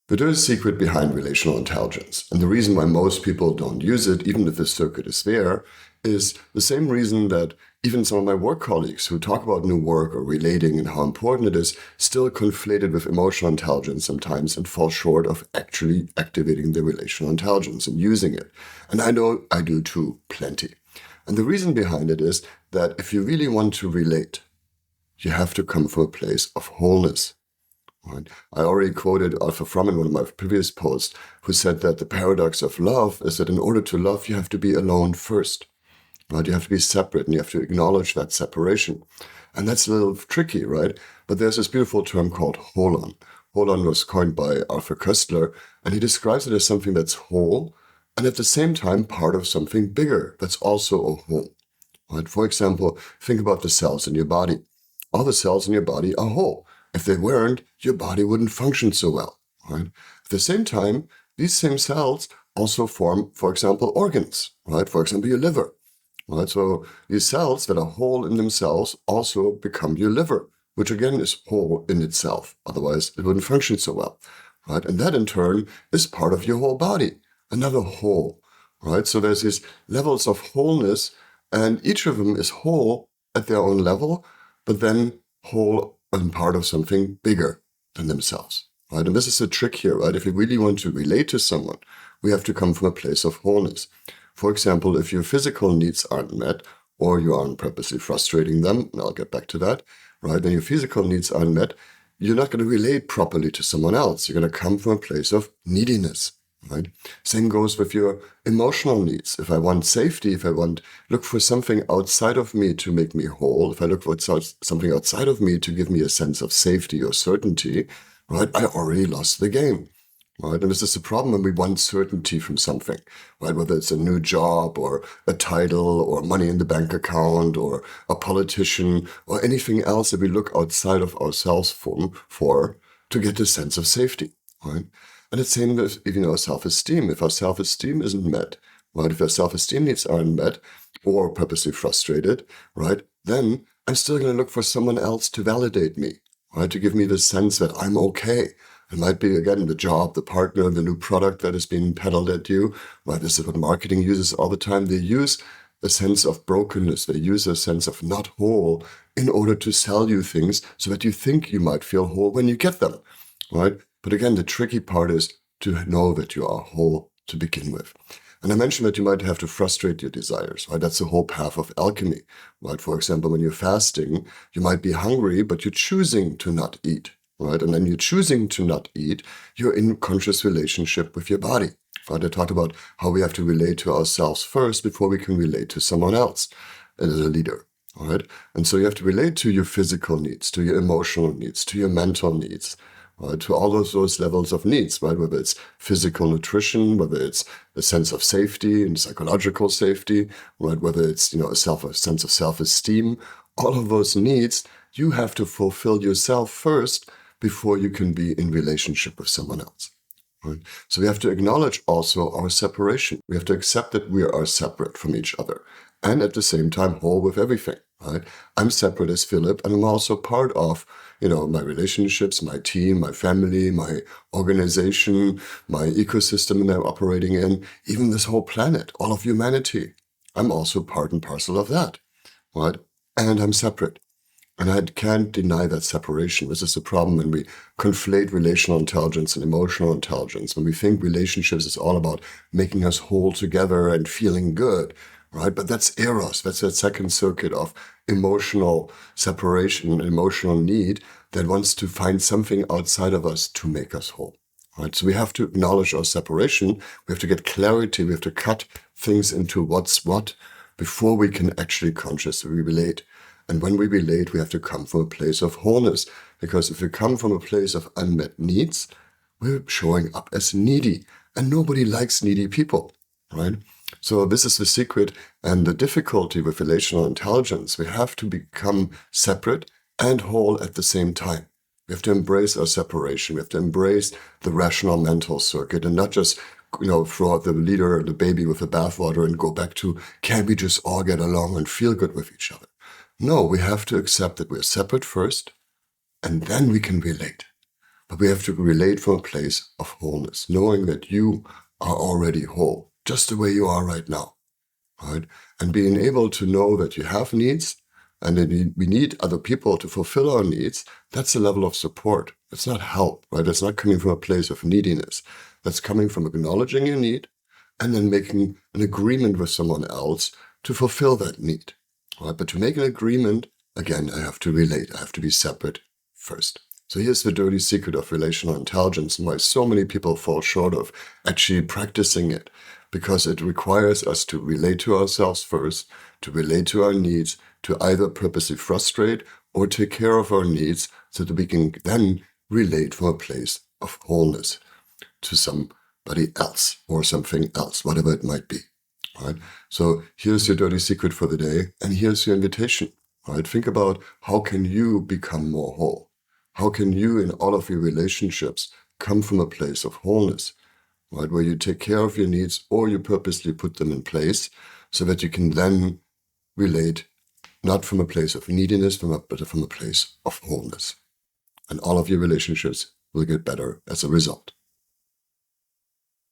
But there is a secret behind relational intelligence. And the reason why most people don't use it, even if the circuit is there, is the same reason that even some of my work colleagues who talk about new work or relating and how important it is, still conflate it with emotional intelligence sometimes and fall short of actually activating their relational intelligence and using it. And I know I do too, plenty. And the reason behind it is that if you really want to relate, you have to come from a place of wholeness. Right? I already quoted Arthur Fromm in one of my previous posts, who said that the paradox of love is that in order to love, you have to be alone first. Right? You have to be separate and you have to acknowledge that separation. And that's a little tricky, right? But there's this beautiful term called holon. Holon was coined by Arthur Koestler, and he describes it as something that's whole and at the same time part of something bigger that's also a whole. Right? For example, think about the cells in your body. All the cells in your body are whole. If they weren't, your body wouldn't function so well. Right? At the same time, these same cells also form, for example, organs. Right? For example, your liver. Right? So these cells that are whole in themselves also become your liver, which again is whole in itself. Otherwise, it wouldn't function so well. Right? And that in turn is part of your whole body, another whole. Right? So there's these levels of wholeness, and each of them is whole at their own level, but then whole and part of something bigger than themselves. Right? And this is the trick here, right? If we really want to relate to someone, we have to come from a place of wholeness. For example, if your physical needs aren't met, or you aren't purposely frustrating them, and I'll get back to that, right? Then your physical needs aren't met, you're not going to relate properly to someone else. You're going to come from a place of neediness, right? Same goes with your emotional needs. If I want safety, if I look for something outside of me to make me whole, if I look for something outside of me to give me a sense of safety or certainty, right, I already lost the game. Right? And this is the problem when we want certainty from something, right? Whether it's a new job or a title or money in the bank account or a politician or anything else that we look outside of ourselves for to get a sense of safety, right? And it's same with, self-esteem. If our self-esteem isn't met, right? If our self-esteem needs aren't met or purposely frustrated, right? Then I'm still going to look for someone else to validate me, right? To give me the sense that I'm okay. It might be, again, the job, the partner, the new product that is being peddled at you. Right? This is what marketing uses all the time. They use a sense of brokenness. They use a sense of not whole in order to sell you things so that you think you might feel whole when you get them. Right? But again, the tricky part is to know that you are whole to begin with. And I mentioned that you might have to frustrate your desires, right? That's the whole path of alchemy, right? For example, when you're fasting, you might be hungry, but you're choosing to not eat. Right? And then you're choosing to not eat, you're in conscious relationship with your body. Right? I talked about how we have to relate to ourselves first before we can relate to someone else as a leader. All right? And so you have to relate to your physical needs, to your emotional needs, to your mental needs, right? To all of those levels of needs, right? Whether it's physical nutrition, whether it's a sense of safety and psychological safety, right? Whether it's, a sense of self-esteem, all of those needs, you have to fulfill yourself first before you can be in relationship with someone else. Right? So we have to acknowledge also our separation. We have to accept that we are separate from each other and at the same time whole with everything. Right? I'm separate as Philip, and I'm also part of, my relationships, my team, my family, my organization, my ecosystem that I'm operating in, even this whole planet, all of humanity. I'm also part and parcel of that. Right? And I'm separate. And I can't deny that separation. This is the problem when we conflate relational intelligence and emotional intelligence. When we think relationships is all about making us whole together and feeling good, right? But that's eros. That's that second circuit of emotional separation and emotional need that wants to find something outside of us to make us whole, right? So we have to acknowledge our separation. We have to get clarity. We have to cut things into what's what before we can actually consciously relate. And when we relate, we have to come from a place of wholeness, because if we come from a place of unmet needs, we're showing up as needy, and nobody likes needy people, right? So this is the secret and the difficulty with relational intelligence. We have to become separate and whole at the same time. We have to embrace our separation. We have to embrace the rational mental circuit and not just throw out the leader or the baby with the bathwater and go back to, can we just all get along and feel good with each other? No, we have to accept that we're separate first, and then we can relate. But we have to relate from a place of wholeness, knowing that you are already whole, just the way you are right now, right? And being able to know that you have needs and that we need other people to fulfill our needs, that's a level of support. It's not help, right? It's not coming from a place of neediness. That's coming from acknowledging your need and then making an agreement with someone else to fulfill that need, right? But to make an agreement, again, I have to relate. I have to be separate first. So here's the dirty secret of relational intelligence and why so many people fall short of actually practicing it, because it requires us to relate to ourselves first, to relate to our needs, to either purposely frustrate or take care of our needs so that we can then relate from a place of wholeness to somebody else or something else, whatever it might be, right? So here's your dirty secret for the day, and here's your invitation, right? Think about how can you become more whole? How can you, in all of your relationships, come from a place of wholeness, right? Where you take care of your needs or you purposely put them in place so that you can then relate not from a place of neediness, but from a place of wholeness. And all of your relationships will get better as a result.